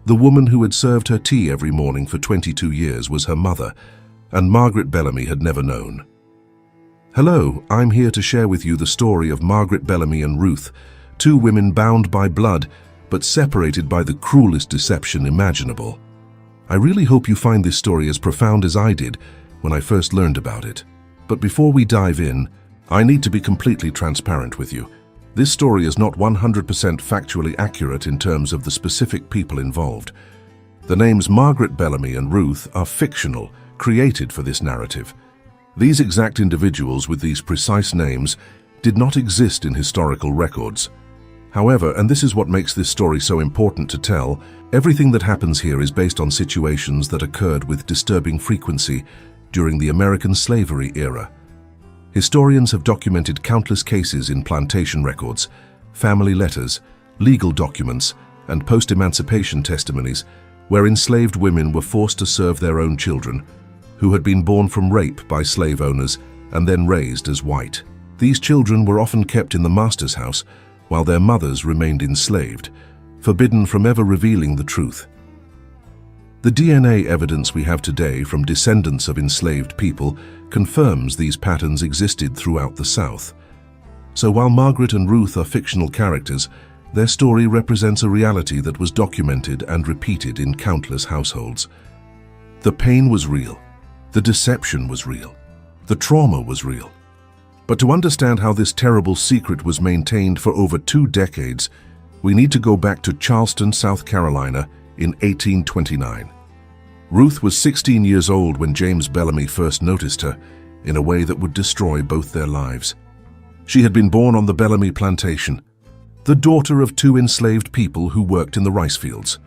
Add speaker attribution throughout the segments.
Speaker 1: The woman who had served her tea every morning for 22 years was her mother, and Margaret Bellamy had never known. Hello, I'm here to share with you the story of Margaret Bellamy and Ruth, two women bound by blood, but separated by the cruelest deception imaginable. I really hope you find this story as profound as I did when I first learned about it. But before we dive in, I need to be completely transparent with you. This story is not 100% factually accurate in terms of the specific people involved. The names Margaret Bellamy and Ruth are fictional, created for this narrative. These exact individuals with these precise names did not exist in historical records. However, and this is what makes this story so important to tell, everything that happens here is based on situations that occurred with disturbing frequency during the American slavery era. Historians have documented countless cases in plantation records, family letters, legal documents, and post-emancipation testimonies where enslaved women were forced to serve their own children, who had been born from rape by slave owners and then raised as white. These children were often kept in the master's house while their mothers remained enslaved, forbidden from ever revealing the truth. The DNA evidence we have today from descendants of enslaved people confirms these patterns existed throughout the South. So while Margaret and Ruth are fictional characters, their story represents a reality that was documented and repeated in countless households. The pain was real. The deception was real. The trauma was real. But to understand how this terrible secret was maintained for over 2 decades, we need to go back to Charleston, South Carolina in 1829. Ruth was 16 years old when James Bellamy first noticed her in a way that would destroy both their lives. She had been born on the Bellamy plantation, the daughter of 2 enslaved people who worked in the rice fields.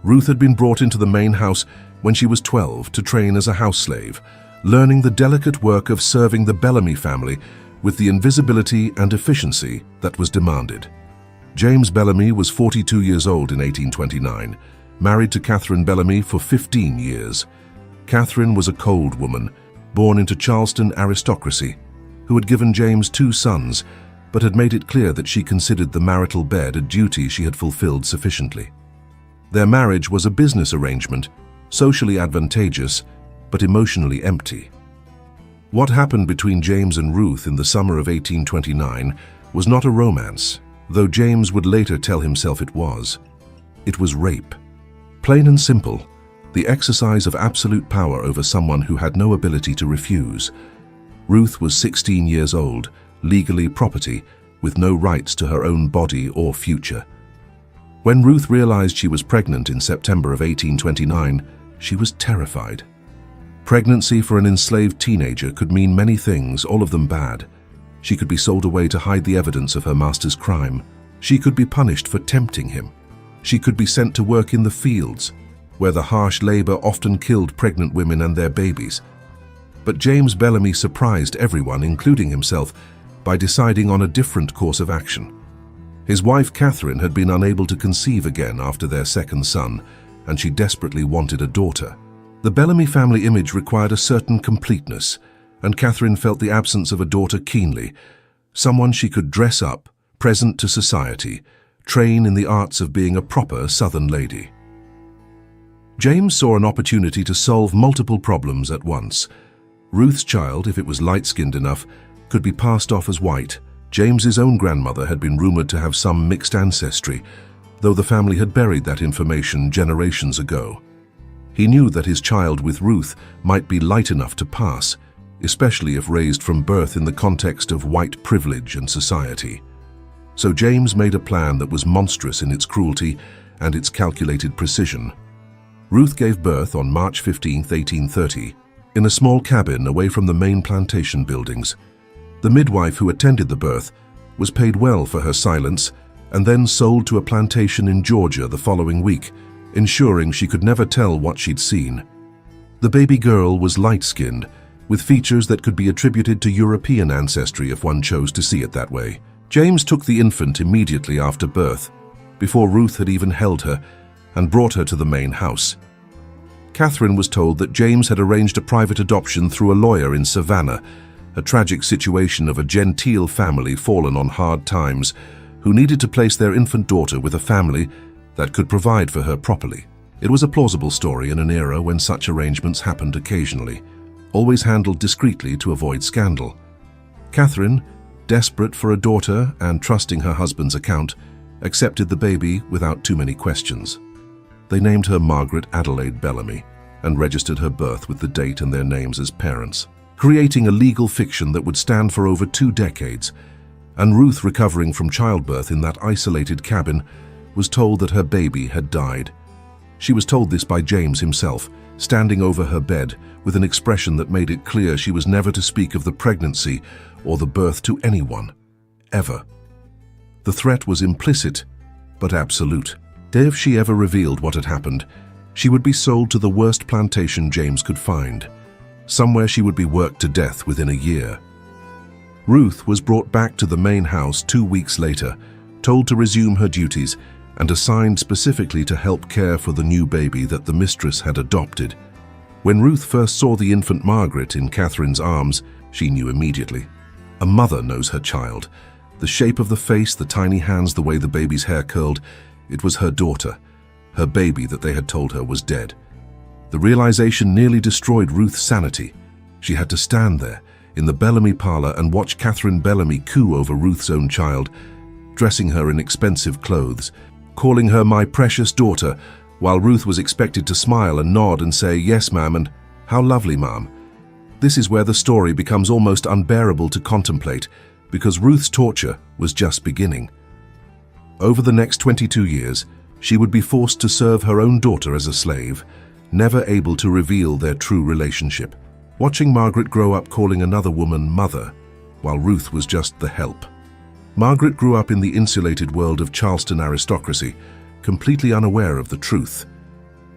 Speaker 1: Ruth had been brought into the main house when she was 12 to train as a house slave, learning the delicate work of serving the Bellamy family with the invisibility and efficiency that was demanded. James Bellamy was 42 years old in 1829, married to Catherine Bellamy for 15 years. Catherine was a cold woman, born into Charleston aristocracy, who had given James 2 sons, but had made it clear that she considered the marital bed a duty she had fulfilled sufficiently. Their marriage was a business arrangement, socially advantageous, but emotionally empty. What happened between James and Ruth in the summer of 1829 was not a romance, though James would later tell himself it was. It was rape. Plain and simple, the exercise of absolute power over someone who had no ability to refuse. Ruth was 16 years old, legally property, with no rights to her own body or future. When Ruth realized she was pregnant in September of 1829, she was terrified. Pregnancy for an enslaved teenager could mean many things, all of them bad. She could be sold away to hide the evidence of her master's crime. She could be punished for tempting him. She could be sent to work in the fields, where the harsh labor often killed pregnant women and their babies. But James Bellamy surprised everyone, including himself, by deciding on a different course of action. His wife Catherine had been unable to conceive again after their second son, and she desperately wanted a daughter. The Bellamy family image required a certain completeness, and Catherine felt the absence of a daughter keenly, someone she could dress up, present to society, train in the arts of being a proper Southern lady. James saw an opportunity to solve multiple problems at once. Ruth's child, if it was light-skinned enough, could be passed off as white. James's own grandmother had been rumored to have some mixed ancestry, though the family had buried that information generations ago. He knew that his child with Ruth might be light enough to pass, especially if raised from birth in the context of white privilege and society. So James made a plan that was monstrous in its cruelty and its calculated precision. Ruth gave birth on March 15, 1830, in a small cabin away from the main plantation buildings. The midwife who attended the birth was paid well for her silence and then sold to a plantation in Georgia the following week, ensuring she could never tell what she'd seen. The baby girl was light-skinned, with features that could be attributed to European ancestry if one chose to see it that way. James took the infant immediately after birth, before Ruth had even held her, and brought her to the main house. Catherine was told that James had arranged a private adoption through a lawyer in Savannah, a tragic situation of a genteel family fallen on hard times, who needed to place their infant daughter with a family that could provide for her properly. It was a plausible story in an era when such arrangements happened occasionally, always handled discreetly to avoid scandal. Catherine, desperate for a daughter and trusting her husband's account, accepted the baby without too many questions. They named her Margaret Adelaide Bellamy and registered her birth with the date and their names as parents, creating a legal fiction that would stand for over 2 decades. And Ruth, recovering from childbirth in that isolated cabin, was told that her baby had died. She was told this by James himself, standing over her bed with an expression that made it clear she was never to speak of the pregnancy or the birth to anyone, ever. The threat was implicit, but absolute. If she ever revealed what had happened, she would be sold to the worst plantation James could find. Somewhere she would be worked to death within a year. Ruth was brought back to the main house 2 weeks later, told to resume her duties, and assigned specifically to help care for the new baby that the mistress had adopted. When Ruth first saw the infant Margaret in Catherine's arms, she knew immediately. A mother knows her child. The shape of the face, the tiny hands, the way the baby's hair curled, it was her daughter, her baby that they had told her was dead. The realization nearly destroyed Ruth's sanity. She had to stand there in the Bellamy parlor and watch Catherine Bellamy coo over Ruth's own child, dressing her in expensive clothes, calling her my precious daughter, while Ruth was expected to smile and nod and say, "Yes, ma'am," and "How lovely, ma'am." This is where the story becomes almost unbearable to contemplate, because Ruth's torture was just beginning. Over the next 22 years, she would be forced to serve her own daughter as a slave, never able to reveal their true relationship. Watching Margaret grow up calling another woman mother, while Ruth was just the help. Margaret grew up in the insulated world of Charleston aristocracy, completely unaware of the truth.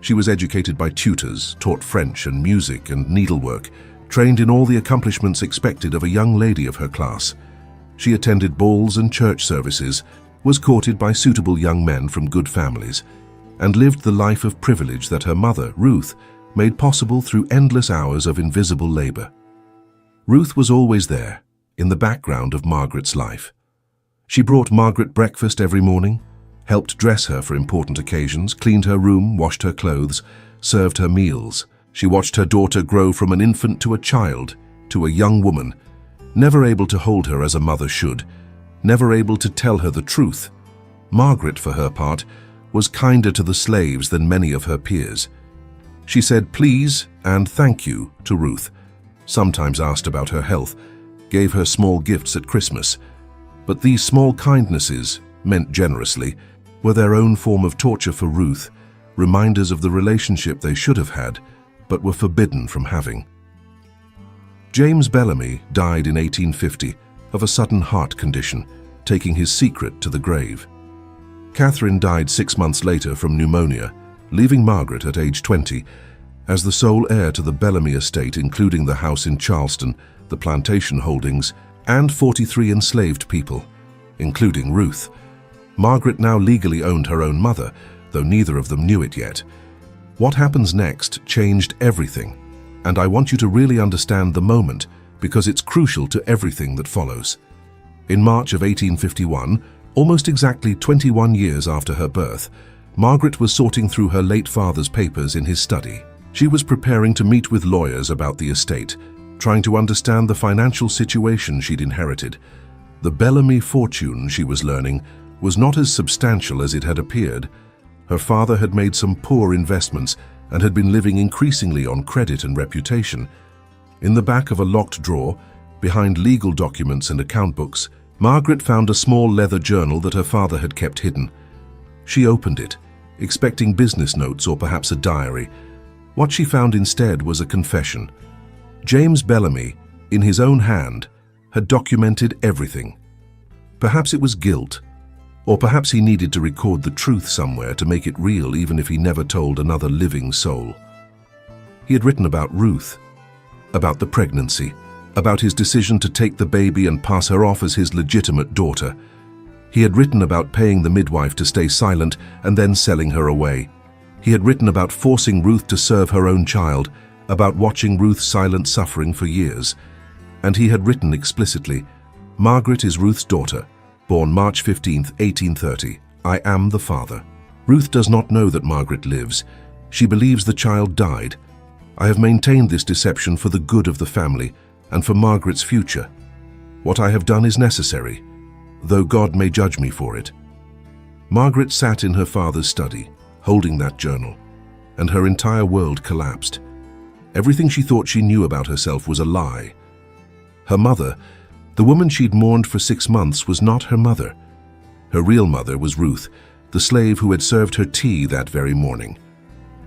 Speaker 1: She was educated by tutors, taught French and music and needlework, trained in all the accomplishments expected of a young lady of her class. She attended balls and church services, was courted by suitable young men from good families, and lived the life of privilege that her mother, Ruth, made possible through endless hours of invisible labor. Ruth was always there, in the background of Margaret's life. She brought Margaret breakfast every morning, helped dress her for important occasions, cleaned her room, washed her clothes, served her meals. She watched her daughter grow from an infant to a child, to a young woman, never able to hold her as a mother should, never able to tell her the truth. Margaret, for her part, was kinder to the slaves than many of her peers. She said please and thank you to Ruth, sometimes asked about her health, gave her small gifts at Christmas. But these small kindnesses, meant generously, were their own form of torture for Ruth, reminders of the relationship they should have had, but were forbidden from having. James Bellamy died in 1850 of a sudden heart condition, taking his secret to the grave. Catherine died 6 months later from pneumonia, leaving Margaret at age 20 as the sole heir to the Bellamy estate, including the house in Charleston, the plantation holdings, and 43 enslaved people, including Ruth. Margaret now legally owned her own mother, though neither of them knew it yet. What happens next changed everything, and I want you to really understand the moment because it's crucial to everything that follows. In March of 1851, almost exactly 21 years after her birth, Margaret was sorting through her late father's papers in his study. She was preparing to meet with lawyers about the estate, trying to understand the financial situation she'd inherited. The Bellamy fortune, she was learning, was not as substantial as it had appeared. Her father had made some poor investments and had been living increasingly on credit and reputation. In the back of a locked drawer, behind legal documents and account books, Margaret found a small leather journal that her father had kept hidden. She opened it, expecting business notes or perhaps a diary. What she found instead was a confession. James Bellamy, in his own hand, had documented everything. Perhaps it was guilt, or perhaps he needed to record the truth somewhere to make it real even if he never told another living soul. He had written about Ruth, about the pregnancy, about his decision to take the baby and pass her off as his legitimate daughter. He had written about paying the midwife to stay silent and then selling her away. He had written about forcing Ruth to serve her own child, about watching Ruth's silent suffering for years. And he had written explicitly, "Margaret is Ruth's daughter, born March 15, 1830. I am the father." Ruth does not know that Margaret lives. She believes the child died. I have maintained this deception for the good of the family and for Margaret's future. What I have done is necessary, though God may judge me for it." Margaret sat in her father's study, holding that journal, and her entire world collapsed. Everything she thought she knew about herself was a lie. Her mother, the woman she'd mourned for 6 months, was not her mother. Her real mother was Ruth, the slave who had served her tea that very morning.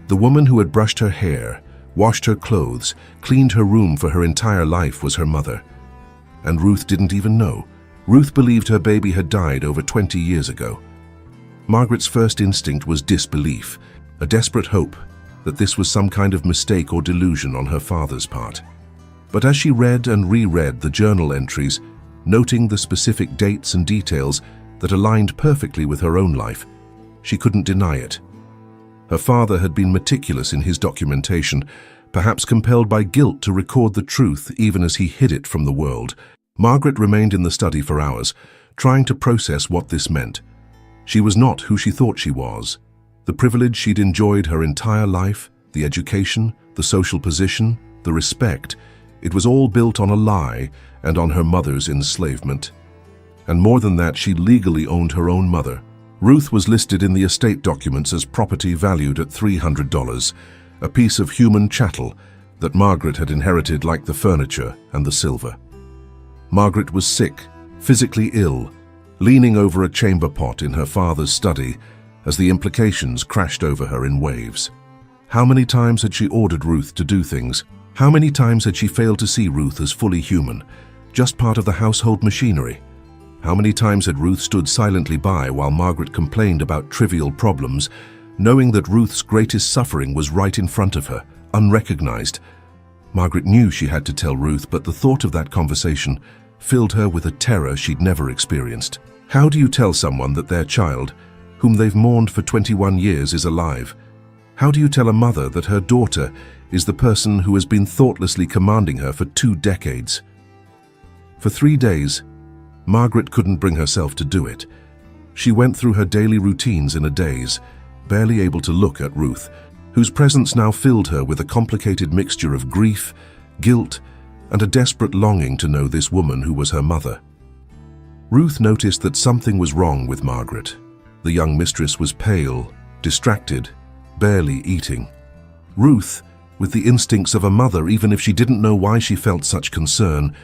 Speaker 1: The woman who had brushed her hair, washed her clothes, cleaned her room for her entire life was her mother. And Ruth didn't even know. Ruth believed her baby had died over 20 years ago. Margaret's first instinct was disbelief, a desperate hope that this was some kind of mistake or delusion on her father's part. But as she read and reread the journal entries, noting the specific dates and details that aligned perfectly with her own life, she couldn't deny it. Her father had been meticulous in his documentation, perhaps compelled by guilt to record the truth even as he hid it from the world. Margaret remained in the study for hours, trying to process what this meant. She was not who she thought she was. The privilege she'd enjoyed her entire life, the education, the social position, the respect, it was all built on a lie and on her mother's enslavement. And more than that, she legally owned her own mother. Ruth was listed in the estate documents as property valued at $300, a piece of human chattel that Margaret had inherited like the furniture and the silver. Margaret was sick, physically ill, leaning over a chamber pot in her father's study as the implications crashed over her in waves. How many times had she ordered Ruth to do things? How many times had she failed to see Ruth as fully human, just part of the household machinery? How many times had Ruth stood silently by while Margaret complained about trivial problems, knowing that Ruth's greatest suffering was right in front of her, unrecognized? Margaret knew she had to tell Ruth, but the thought of that conversation filled her with a terror she'd never experienced. How do you tell someone that their child, whom they've mourned for 21 years, is alive? How do you tell a mother that her daughter is the person who has been thoughtlessly commanding her for 2 decades? For 3 days, Margaret couldn't bring herself to do it. She went through her daily routines in a daze, barely able to look at Ruth, whose presence now filled her with a complicated mixture of grief, guilt, and a desperate longing to know this woman who was her mother. Ruth noticed that something was wrong with Margaret. The young mistress was pale, distracted, barely eating. Ruth, with the instincts of a mother even if she didn't know why she felt such concern,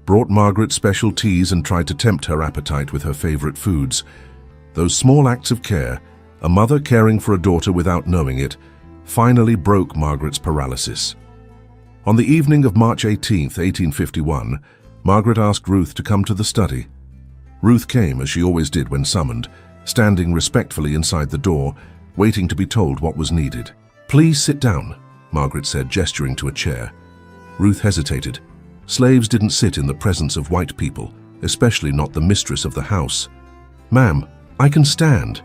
Speaker 1: brought Margaret special teas and tried to tempt her appetite with her favorite foods. Those small acts of care, a mother caring for a daughter without knowing it, finally broke Margaret's paralysis. On the evening of March 18, 1851, Margaret asked Ruth to come to the study. Ruth came, as she always did when summoned, standing respectfully inside the door, waiting to be told what was needed. "Please sit down," Margaret said, gesturing to a chair. Ruth hesitated. Slaves didn't sit in the presence of white people, especially not the mistress of the house. "Ma'am, I can stand."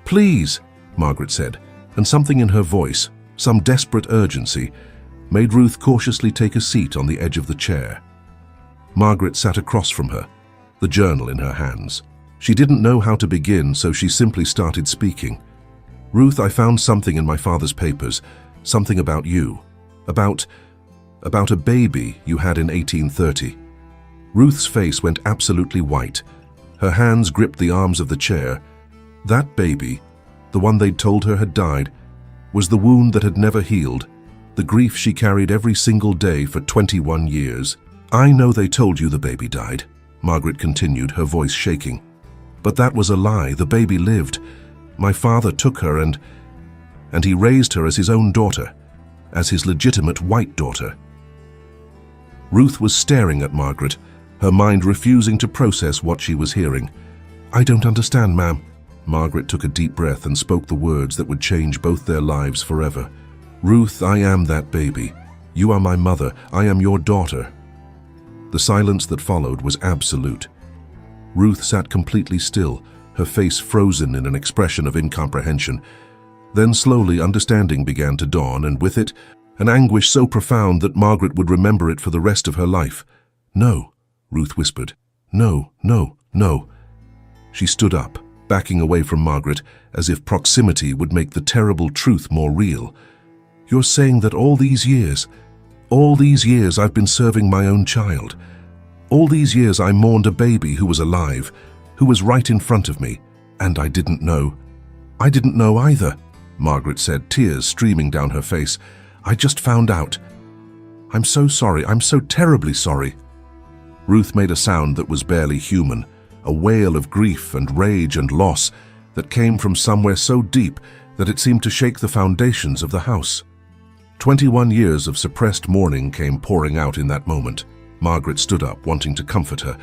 Speaker 1: "Please," Margaret said, and something in her voice, some desperate urgency, made Ruth cautiously take a seat on the edge of the chair. Margaret sat across from her, the journal in her hands. She didn't know how to begin, so she simply started speaking. "Ruth, I found something in my father's papers, something about you, about a baby you had in 1830. Ruth's face went absolutely white. Her hands gripped the arms of the chair. That baby, the one they'd told her had died, was the wound that had never healed, the grief she carried every single day for 21 years. "I know they told you the baby died," Margaret continued, her voice shaking. "But that was a lie. The baby lived. My father took her and he raised her as his own daughter, as his legitimate white daughter." Ruth was staring at Margaret, her mind refusing to process what she was hearing. "I don't understand, ma'am." Margaret took a deep breath and spoke the words that would change both their lives forever. "Ruth, I am that baby. You are my mother. I am your daughter." The silence that followed was absolute. Ruth sat completely still, her face frozen in an expression of incomprehension. Then slowly understanding began to dawn, and with it, an anguish so profound that Margaret would remember it for the rest of her life. "No," Ruth whispered. "No, no, no." She stood up, backing away from Margaret as if proximity would make the terrible truth more real. "You're saying that all these years I've been serving my own child. All these years I mourned a baby who was alive, who was right in front of me, and I didn't know." "I didn't know either," Margaret said, tears streaming down her face. "I just found out. I'm so sorry, I'm so terribly sorry." Ruth made a sound that was barely human, a wail of grief and rage and loss that came from somewhere so deep that it seemed to shake the foundations of the house. 21 years of suppressed mourning came pouring out in that moment. Margaret stood up, wanting to comfort her,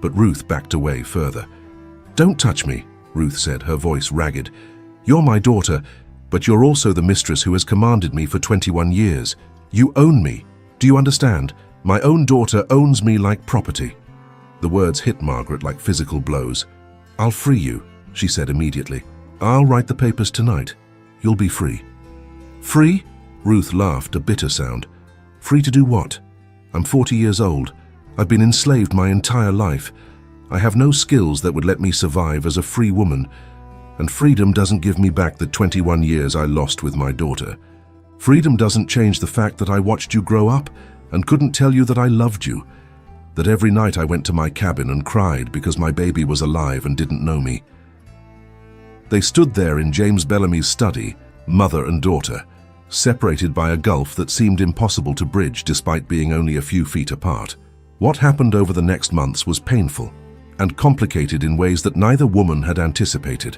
Speaker 1: but Ruth backed away further. "Don't touch me," Ruth said, her voice ragged. "You're my daughter, but you're also the mistress who has commanded me for 21 years. You own me. Do you understand? My own daughter owns me like property." The words hit Margaret like physical blows. "I'll free you," she said immediately. "I'll write the papers tonight. You'll be free." "Free?" Ruth laughed, a bitter sound. "Free to do what? I'm 40 years old. I've been enslaved my entire life. I have no skills that would let me survive as a free woman. And freedom doesn't give me back the 21 years I lost with my daughter. Freedom doesn't change the fact that I watched you grow up and couldn't tell you that I loved you. That every night I went to my cabin and cried because my baby was alive and didn't know me." They stood there in James Bellamy's study, mother and daughter, separated by a gulf that seemed impossible to bridge despite being only a few feet apart. What happened over the next months was painful and complicated in ways that neither woman had anticipated.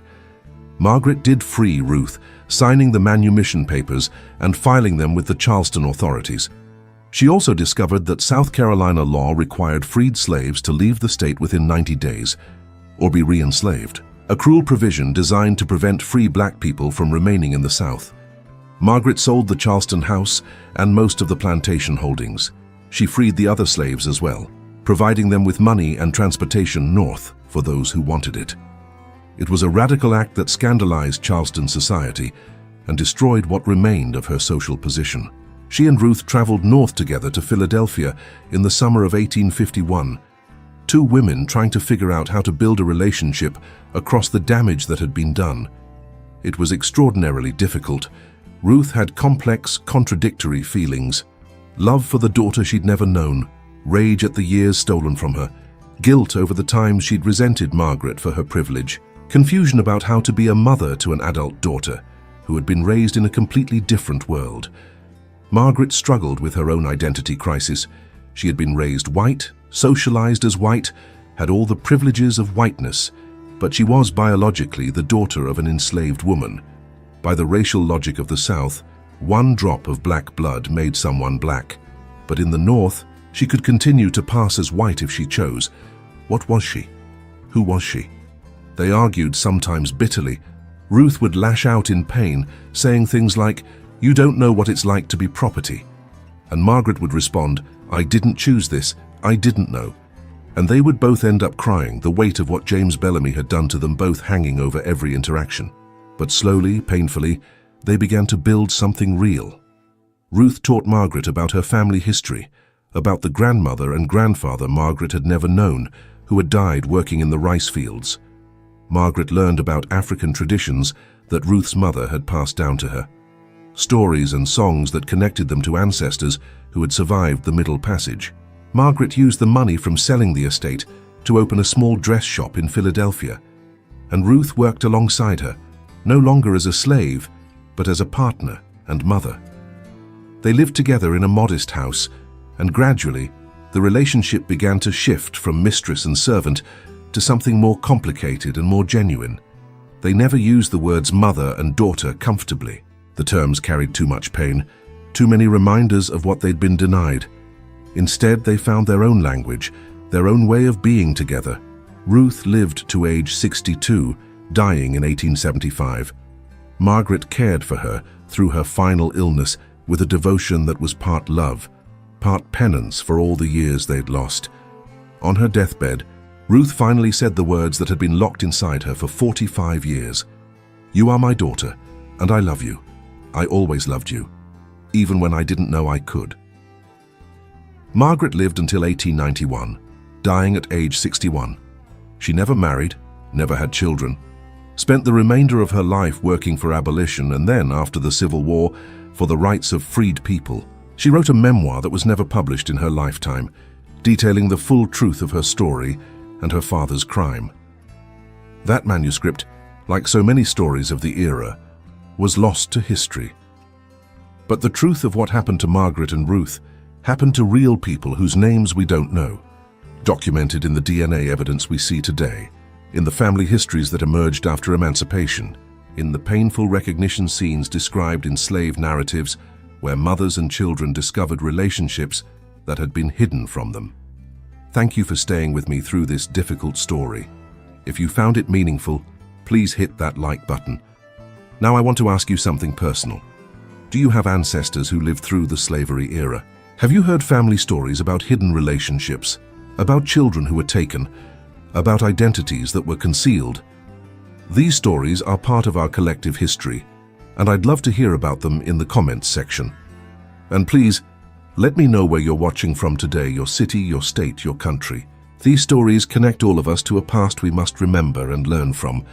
Speaker 1: Margaret did free Ruth, signing the manumission papers and filing them with the Charleston authorities. She also discovered that South Carolina law required freed slaves to leave the state within 90 days or be re-enslaved, a cruel provision designed to prevent free black people from remaining in the South. Margaret sold the Charleston house and most of the plantation holdings. She freed the other slaves as well, providing them with money and transportation north for those who wanted it. It was a radical act that scandalized Charleston society and destroyed what remained of her social position. She and Ruth traveled north together to Philadelphia in the summer of 1851, two women trying to figure out how to build a relationship across the damage that had been done. It was extraordinarily difficult. Ruth had complex, contradictory feelings. Love for the daughter she'd never known, rage at the years stolen from her, guilt over the times she'd resented Margaret for her privilege, confusion about how to be a mother to an adult daughter who had been raised in a completely different world. Margaret struggled with her own identity crisis. She had been raised white, socialized as white, had all the privileges of whiteness, but she was biologically the daughter of an enslaved woman. By the racial logic of the South, one drop of black blood made someone black, but in the North, she could continue to pass as white if she chose. What was she? Who was she? They argued, sometimes bitterly. Ruth would lash out in pain, saying things like, "You don't know what it's like to be property." And Margaret would respond, "I didn't choose this, I didn't know." And they would both end up crying, the weight of what James Bellamy had done to them both hanging over every interaction. But slowly, painfully, they began to build something real. Ruth taught Margaret about her family history, about the grandmother and grandfather Margaret had never known, who had died working in the rice fields. Margaret learned about African traditions that Ruth's mother had passed down to her, stories and songs that connected them to ancestors who had survived the Middle Passage. Margaret used the money from selling the estate to open a small dress shop in Philadelphia, and Ruth worked alongside her, no longer as a slave, but as a partner and mother. They lived together in a modest house, and gradually, the relationship began to shift from mistress and servant to something more complicated and more genuine. They never used the words mother and daughter comfortably. The terms carried too much pain, too many reminders of what they'd been denied. Instead, they found their own language, their own way of being together. Ruth lived to age 62, dying in 1875. Margaret cared for her through her final illness with a devotion that was part love, part penance for all the years they'd lost. On her deathbed, Ruth finally said the words that had been locked inside her for 45 years. "You are my daughter, and I love you. I always loved you, even when I didn't know I could." Margaret lived until 1891, dying at age 61. She never married, never had children, spent the remainder of her life working for abolition and then, after the Civil War, for the rights of freed people. She wrote a memoir that was never published in her lifetime, detailing the full truth of her story and her father's crime. That manuscript, like so many stories of the era, was lost to history. But the truth of what happened to Margaret and Ruth happened to real people whose names we don't know, documented in the DNA evidence we see today, in the family histories that emerged after emancipation, in the painful recognition scenes described in slave narratives where mothers and children discovered relationships that had been hidden from them. Thank you for staying with me through this difficult story. If you found it meaningful, please hit that like button. Now I want to ask you something personal. Do you have ancestors who lived through the slavery era? Have you heard family stories about hidden relationships, about children who were taken, about identities that were concealed? These stories are part of our collective history, and I'd love to hear about them in the comments section. And please, let me know where you're watching from today, your city, your state, your country. These stories connect all of us to a past we must remember and learn from,